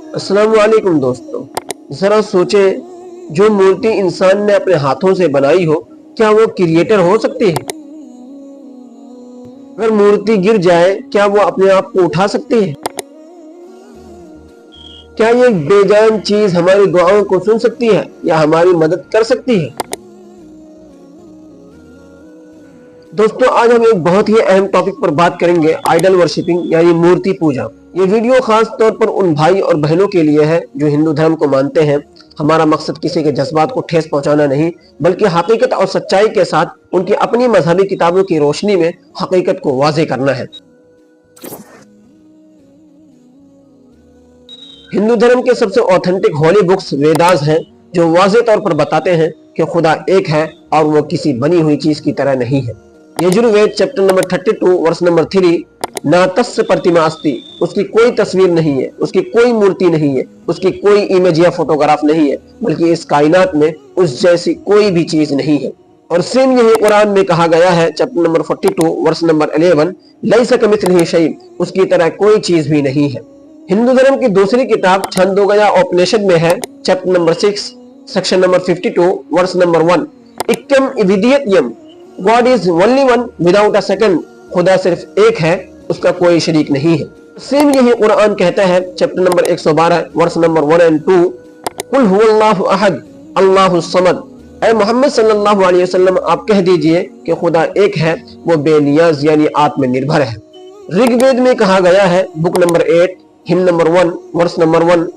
अस्सलाम वालेकुम दोस्तों, जरा सोचें, जो मूर्ति इंसान ने अपने हाथों से बनाई हो, क्या वो क्रिएटर हो सकती है? अगर मूर्ति गिर जाए, क्या वो अपने आप को उठा सकती है? क्या ये बेजान चीज हमारी दुआओं को सुन सकती है या हमारी मदद कर सकती है? दोस्तों, आज हम एक बहुत ही अहम टॉपिक पर बात करेंगे, आइडल वर्शिपिंग यानी मूर्ति पूजा। ये वीडियो खास तौर पर उन भाई और बहनों के लिए है जो हिंदू धर्म को मानते हैं। हमारा मकसद किसी के जज्बात को ठेस पहुंचाना नहीं, बल्कि हकीकत और सच्चाई के साथ उनकी अपनी मजहबी किताबों की रोशनी में हकीकत को वाज़ेह करना है। हिंदू धर्म के सबसे ऑथेंटिक होली बुक्स वेदास हैं, जो वाज़ेह तौर पर बताते हैं कि खुदा एक है और वो किसी बनी हुई चीज की तरह नहीं है। Yajurveda chapter number 32 verse number 3, ना तस्य प्रतिमा अस्ति, उसकी कोई तस्वीर नहीं है, उसकी कोई मूर्ति नहीं है, उसकी कोई इमेज या फोटोग्राफ नहीं है, बल्कि इस कायनात में उस जैसी कोई भी चीज नहीं है। और सेम यही कुरान में कहा गया है, चैप्टर नंबर 42 वर्स नंबर 11, लैसा कमिथलिही शै, उसकी तरह कोई चीज भी नहीं है। हिंदू धर्म की दूसरी किताब छंदोगया उपनिषद में है, chapter number 6 section number 52 verse number 1, इक्यम इविदियत्यम, God is only one without a second, खुदा सिर्फ एक है, उसका कोई शरीक नहीं है। सेम यही कुरान कहता है, चैप्टर नंबर 112 वर्स नंबर 1 और 2, कुल हुवल्लाहु अहद अल्लाहु समद, ऐ मोहम्मद सल्लल्लाहु अलैहि वसल्लम आप कह दीजिए कि खुदा एक है, वो बेनियाज यानी आत्मनिर्भर है। ऋग्वेद में कहा गया है, book number 8 hymn number 1 verse number 1,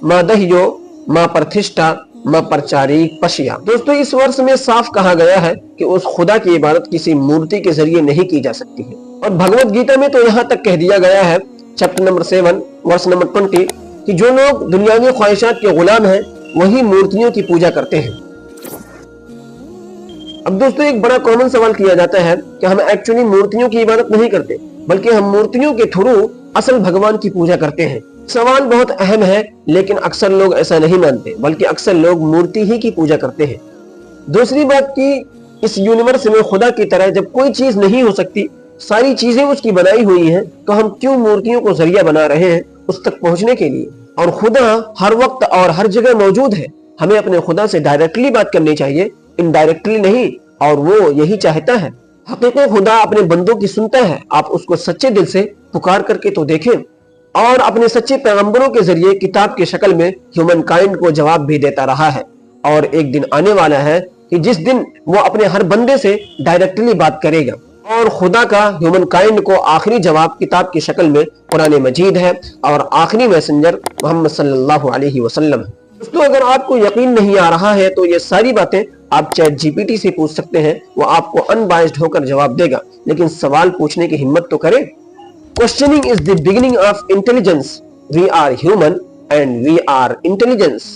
मा दह्यो मा प्रतिष्ठा मा परचारिक पशिया। दोस्तों, इस वर्ष में साफ कहा गया है कि उस खुदा की इबादत किसी मूर्ति के जरिए नहीं की जा सकती है। और भगवत गीता में तो यहाँ तक कह दिया गया है, चैप्टर नंबर 7 वर्स नंबर 20, कि जो लोग दुनियावी ख्वाहिशात के गुलाम हैं, वही मूर्तियों की पूजा करते हैं। अब दोस्तों, एक बड़ा कॉमन सवाल किया जाता है कि हम एक्चुअली मूर्तियों की इबादत नहीं करते, बल्कि हम मूर्तियों के थ्रू असल भगवान की पूजा करते हैं। सवाल बहुत अहम है, लेकिन अक्सर लोग ऐसा नहीं मानते, बल्कि अक्सर लोग मूर्ति ही की पूजा करते हैं। दूसरी बात कि इस यूनिवर्स में खुदा की तरह जब कोई चीज नहीं हो सकती, सारी चीजें उसकी बनाई हुई हैं, तो हम क्यों मूर्तियों को जरिया बना रहे हैं उस तक पहुंचने के लिए? और खुदा हर वक्त और हर जगह मौजूद है। हमें अपने खुदा से डायरेक्टली बात करनी चाहिए, इनडायरेक्टली नहीं, और वो यही चाहता है। हकीकत खुदा अपने बंदों की सुनता है। आप उसको सच्चे दिल से पुकार करके तो देखें, और अपने सच्चे पैगंबरों के जरिए किताब की शक्ल में ह्यूमन काइंड को जवाब भी देता रहा है। और एक दिन आने वाला है कि जिस दिन वो अपने हर बंदे से डायरेक्टली बात करेगा, और खुदा का ह्यूमन काइंड को आखिरी जवाब किताब की शक्ल में कुरान मजीद है, और आखिरी मैसेंजर मोहम्मद सल्लल्लाहु अलैहि वसल्लम है। दोस्तों, अगर आपको यकीन नहीं आ रहा है तो ये सारी बातें आप चैट जीपीटी से पूछ सकते हैं, वो आपको अनबायस्ड होकर जवाब देगा। लेकिन सवाल पूछने की हिम्मत तो करें। Questioning is the beginning of intelligence. We are human and we are intelligence.